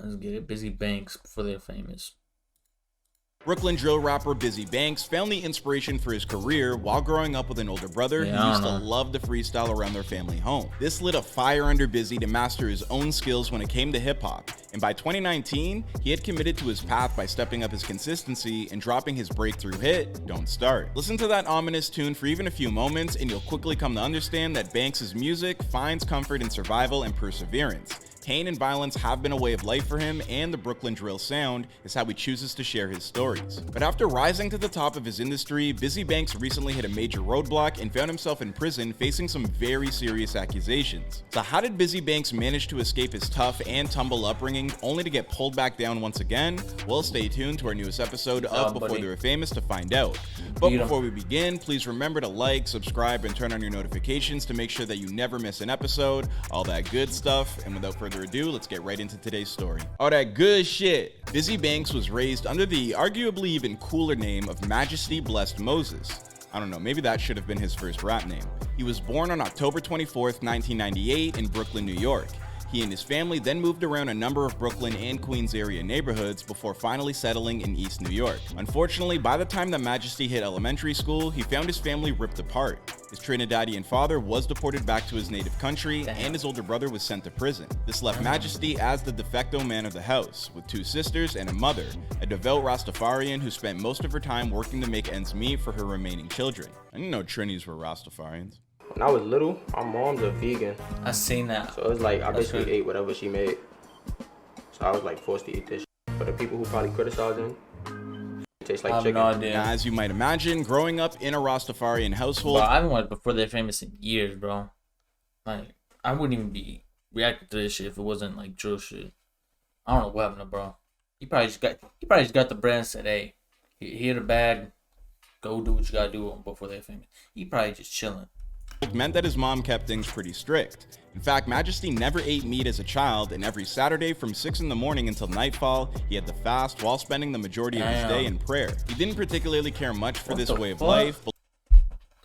Let's get it. Busy Banks before they're famous. Brooklyn drill rapper Bizzy Banks found the inspiration for his career while growing up with an older brother who used to love to freestyle around their family home. This lit a fire under Bizzy to master his own skills when it came to hip-hop, and by 2019, he had committed to his path by stepping up his consistency and dropping his breakthrough hit, Don't Start. Listen to that ominous tune for even a few moments and you'll quickly come to understand that Banks' music finds comfort in survival and perseverance. Pain and violence have been a way of life for him, and the Brooklyn drill sound is how he chooses to share his stories. But after rising to the top of his industry, Bizzy Banks recently hit a major roadblock and found himself in prison facing some very serious accusations. So how did Bizzy Banks manage to escape his tough and tumble upbringing only to get pulled back down once again? Well, stay tuned to our newest episode of Before They Were Famous to find out. But before we begin, please remember to like, subscribe, and turn on your notifications to make sure that you never miss an episode, all that good stuff. And without further ado, let's get right into today's story. All that good shit. Bizzy Banks was raised under the arguably even cooler name of Majesty Blessed Moses. I don't know, maybe that should have been his first rap name. He was born on October 24th, 1998 in Brooklyn, New York. He and his family then moved around a number of Brooklyn and Queens area neighborhoods before finally settling in East New York. Unfortunately, by the time that Majesty hit elementary school, he found his family ripped apart. His Trinidadian father was deported back to his native country, and his older brother was sent to prison. This left Majesty as the de facto man of the house, with two sisters and a mother, a devout Rastafarian who spent most of her time working to make ends meet for her remaining children. I didn't know Trinis were Rastafarians. When I was little, my mom's a vegan. I seen that. So it was like I basically ate whatever she made. So I was like forced to eat this. For the people who probably criticize him, it tastes like chicken. No idea. Now, as you might imagine, growing up in a Rastafarian household, Bro, I haven't watched Before They're Famous in years, bro. Like, I wouldn't even be reacting to this shit if it wasn't like drill shit. I don't know what happened to bro. He probably just got the bread and said, "Hey, here the bag, go do what you gotta do before they're famous." He probably just chilling. meant that his mom kept things pretty strict. In fact, Majesty never ate meat as a child, and every Saturday from 6 in the morning until nightfall, he had to fast while spending the majority of his day in prayer. He didn't particularly care much for this way of life.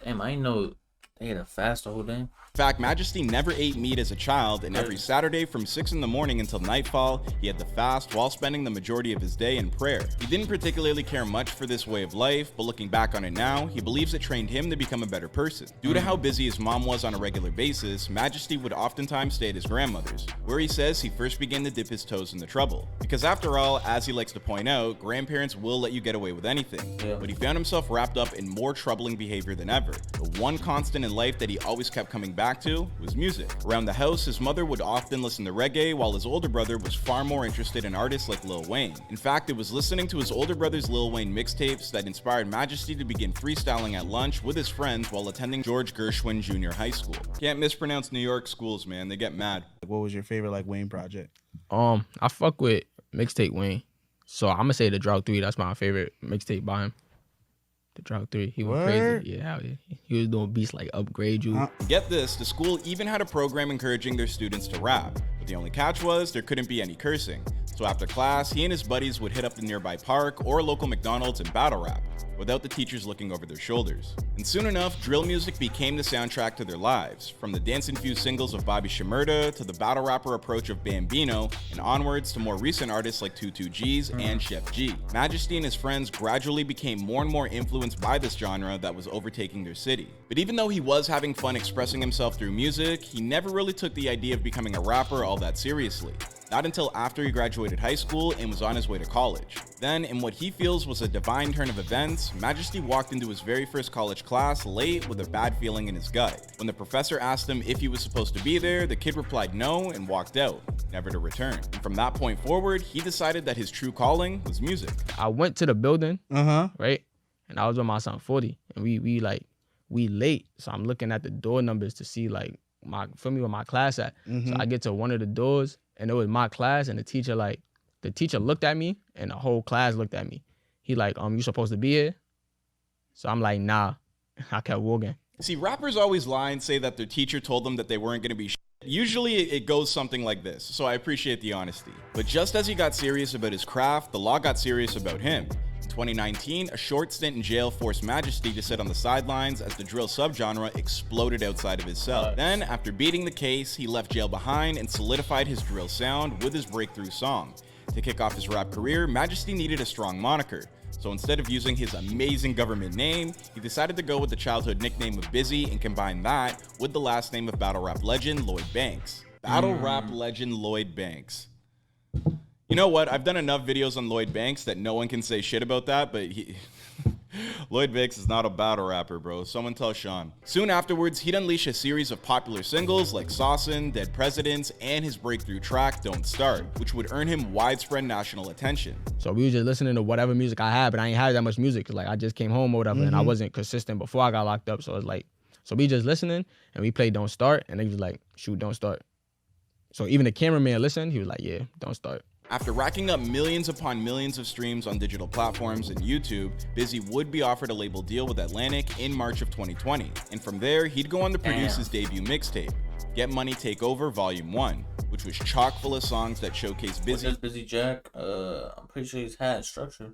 Damn, I didn't know they had to fast the whole day. In fact, Majesty never ate meat as a child, and every Saturday from 6 in the morning until nightfall, he had to fast while spending the majority of his day in prayer. He didn't particularly care much for this way of life, but looking back on it now, he believes it trained him to become a better person. Due to how busy his mom was on a regular basis, Majesty would oftentimes stay at his grandmother's, where he says he first began to dip his toes in the trouble. Because after all, as he likes to point out, grandparents will let you get away with anything. But he found himself wrapped up in more troubling behavior than ever. The one constant in life that he always kept coming back to was music. Around the house, his mother would often listen to reggae, while his older brother was far more interested in artists like Lil Wayne. In fact, it was listening to his older brother's Lil Wayne mixtapes that inspired Majesty to begin freestyling at lunch with his friends while attending George Gershwin Junior High School. Can't mispronounce New York schools, man. They get mad. What was your favorite Wayne project? I fuck with mixtape Wayne, so I'm gonna say the Drought 3. That's my favorite mixtape by him. The Drought 3. He went crazy. Yeah, he was doing beats like Upgrade You. Get this, the school even had a program encouraging their students to rap, but the only catch was there couldn't be any cursing. So after class, he and his buddies would hit up the nearby park or local McDonald's and battle rap, without the teachers looking over their shoulders. And soon enough, drill music became the soundtrack to their lives, from the dance-infused singles of Bobby Shmurda to the battle rapper approach of Bambino, and onwards to more recent artists like 22G's and Chef G. Majesty and his friends gradually became more and more influenced by this genre that was overtaking their city. But even though he was having fun expressing himself through music, he never really took the idea of becoming a rapper all that seriously. Not until after he graduated high school and was on his way to college. Then, in what he feels was a divine turn of events, Majesty walked into his very first college class late with a bad feeling in his gut. When the professor asked him if he was supposed to be there, the kid replied no and walked out, never to return. And from that point forward, he decided that his true calling was music. I went to the building, right? And I was with my son 40, and we late. So I'm looking at the door numbers to see where my class at. So I get to one of the doors, and it was my class, and the teacher looked at me, and the whole class looked at me. He you supposed to be here? So I'm like, nah. I kept walking. See, rappers always lie and say that their teacher told them that they weren't going to be shit. Usually it goes something like this, so I appreciate the honesty. But just as he got serious about his craft, the law got serious about him. In 2019, a short stint in jail forced Majesty to sit on the sidelines as the drill subgenre exploded outside of his cell. Then, after beating the case, he left jail behind and solidified his drill sound with his breakthrough song. To kick off his rap career, Majesty needed a strong moniker. So instead of using his amazing government name, he decided to go with the childhood nickname of Bizzy and combine that with the last name of battle rap legend Lloyd Banks. Battle rap legend Lloyd Banks. You know what? I've done enough videos on Lloyd Banks that no one can say shit about that, but Lloyd Banks is not a battle rapper, bro. Someone tell Sean. Soon afterwards, he'd unleash a series of popular singles like Saucin', Dead Presidents, and his breakthrough track, Don't Start, which would earn him widespread national attention. So we were just listening to whatever music I had, but I ain't had that much music, cause like I just came home or whatever, and I wasn't consistent before I got locked up, so it's like, so we just listening, and we played Don't Start, and they was like, shoot, Don't Start. So even the cameraman listened, he was like, yeah, Don't Start. After racking up millions upon millions of streams on digital platforms and YouTube, Bizzy would be offered a label deal with Atlantic in March of 2020. And from there, he'd go on to produce his debut mixtape, Get Money Take Over Volume 1, which was chock full of songs that showcase Bizzy. Bizzy Jack? I'm pretty sure he's had structure.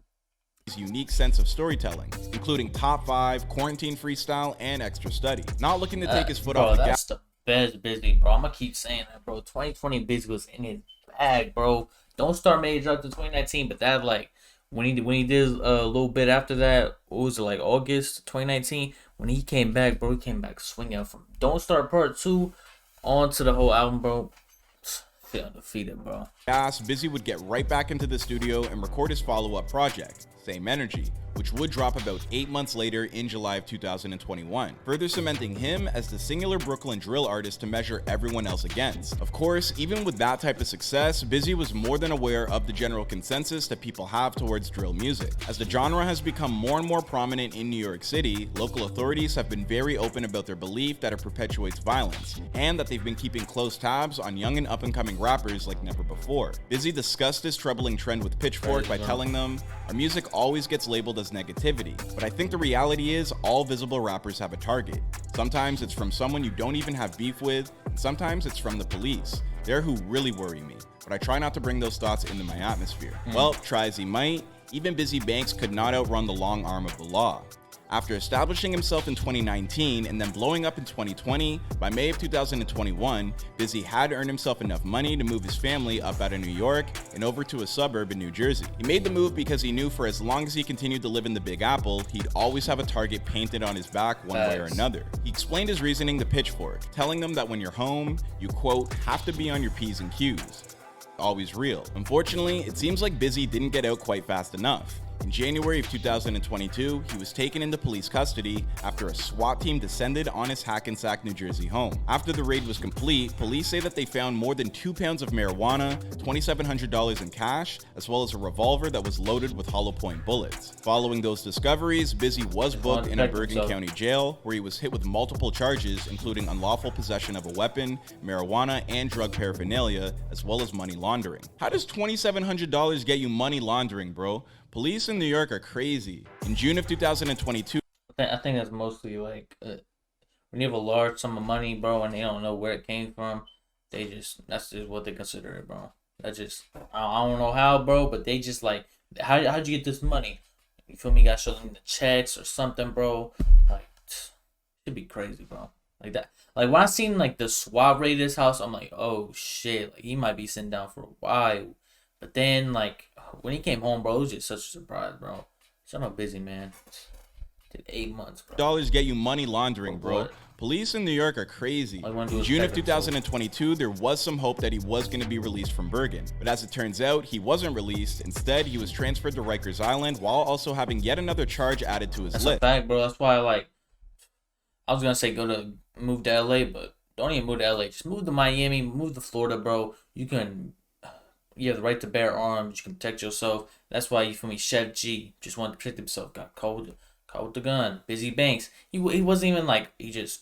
His unique sense of storytelling, including Top 5, Quarantine Freestyle, and Extra Study. Not looking to take his foot off the gas. That's the best Bizzy, bro. I'm gonna keep saying that, bro. 2020 Bizzy was in his bag, bro. Don't Start made it up to 2019, but that like when he did a little bit after that, what was it, like August 2019? When he came back, bro, he came back swinging from Don't Start Part 2 on to the whole album, bro. Feel undefeated, bro. Bizzy would get right back into the studio and record his follow-up project, Same Energy, which would drop about 8 months later in July of 2021, further cementing him as the singular Brooklyn drill artist to measure everyone else against. Of course, even with that type of success, Bizzy was more than aware of the general consensus that people have towards drill music. As the genre has become more and more prominent in New York City, local authorities have been very open about their belief that it perpetuates violence, and that they've been keeping close tabs on young and up-and-coming rappers like never before. Bizzy discussed this troubling trend with Pitchfork by telling them, "Our music always gets labeled as negativity, but I think the reality is all visible rappers have a target. Sometimes it's from someone you don't even have beef with, and sometimes it's from the police. They're who really worry me, but I try not to bring those thoughts into my atmosphere." Well, try as he might, even Bizzy Banks could not outrun the long arm of the law. After establishing himself in 2019 and then blowing up in 2020, by May of 2021, Bizzy had earned himself enough money to move his family up out of New York and over to a suburb in New Jersey. He made the move because he knew for as long as he continued to live in the Big Apple, he'd always have a target painted on his back one way or another. He explained his reasoning to Pitchfork, telling them that when you're home, you, quote, have to be on your P's and Q's. Always real. Unfortunately, it seems like Bizzy didn't get out quite fast enough. In January of 2022, he was taken into police custody after a SWAT team descended on his Hackensack, New Jersey home. After the raid was complete, police say that they found more than 2 pounds of marijuana, $2,700 in cash, as well as a revolver that was loaded with hollow point bullets. Following those discoveries, Bizzy was booked in a Bergen County jail, where he was hit with multiple charges, including unlawful possession of a weapon, marijuana, and drug paraphernalia, as well as money laundering. How does $2,700 get you money laundering, bro? Police in New York are crazy. In June of 2022, I think that's mostly like when you have a large sum of money, bro, and they don't know where it came from, that's just what they consider it, bro. That's just, I don't know how, bro, but they just like, how'd you get this money? You feel me? You gotta show them the checks or something, bro. Like, it'd be crazy, bro. Like that. Like when I seen like the SWAT raid his house, I'm like, oh shit, like he might be sitting down for a while. But then, like, when he came home, bro, it was just such a surprise, bro. He's not busy, man. Did 8 months, bro. Dollars get you money laundering, bro. What? Police in New York are crazy. In June of 2022, there was some hope that he was going to be released from Bergen. But as it turns out, he wasn't released. Instead, he was transferred to Rikers Island while also having yet another charge added to his list. That's a fact, bro. That's why, like, I was going to say move to LA, but don't even move to LA. Just move to Miami, move to Florida, bro. You have the right to bear arms. You can protect yourself. That's why, you feel me, Chef G just wanted to protect himself. Got caught with the gun. Bizzy Banks. He wasn't even like, he just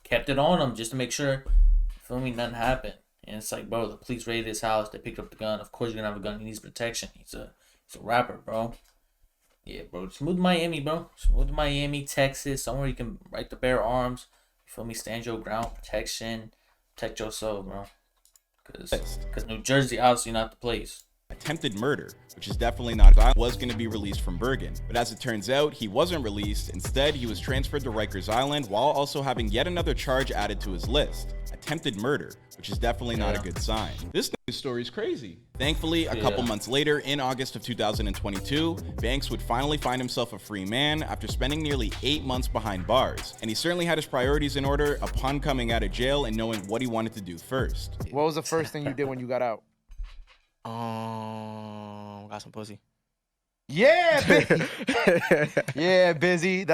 kept it on him just to make sure, you feel me, nothing happened. And it's like, bro, the police raided his house. They picked up the gun. Of course you're going to have a gun. He needs protection. He's a rapper, bro. Yeah, bro. Just move to Miami, bro. Just move to Miami, Texas. Somewhere you can right to bear arms. You feel me? Stand your ground. Protection. Protect yourself, bro. Because New Jersey, obviously not the place. attempted murder, which is definitely not, was going to be released from Bergen. But as it turns out, he wasn't released. Instead, he was transferred to Rikers Island while also having yet another charge added to his list, attempted murder, which is definitely not a good sign. This story is crazy. Thankfully, a couple months later, in August of 2022, Banks would finally find himself a free man after spending nearly 8 months behind bars. And he certainly had his priorities in order upon coming out of jail and knowing what he wanted to do first. What was the first thing you did when you got out? Got some pussy. Yeah, Bizzy. Yeah, Bizzy.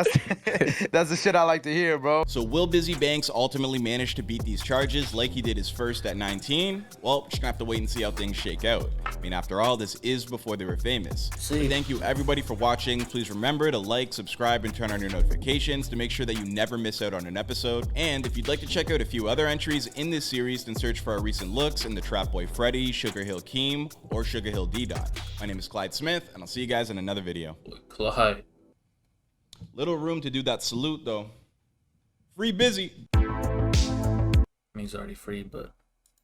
That's the shit I like to hear, bro. So will Bizzy Banks ultimately manage to beat these charges like he did his first at 19? Well, just gonna have to wait and see how things shake out. I mean, after all, this is before they were famous. So thank you everybody for watching. Please remember to like, subscribe, and turn on your notifications to make sure that you never miss out on an episode. And if you'd like to check out a few other entries in this series, then search for our recent looks in the Trap Boy Freddy, Sugar Hill Keem, or Sugar Hill D-Dot. My name is Clyde Smith, and I'll see you guys in another video. Clyde. Little room to do that salute though. Free Bizzy. He's already free, but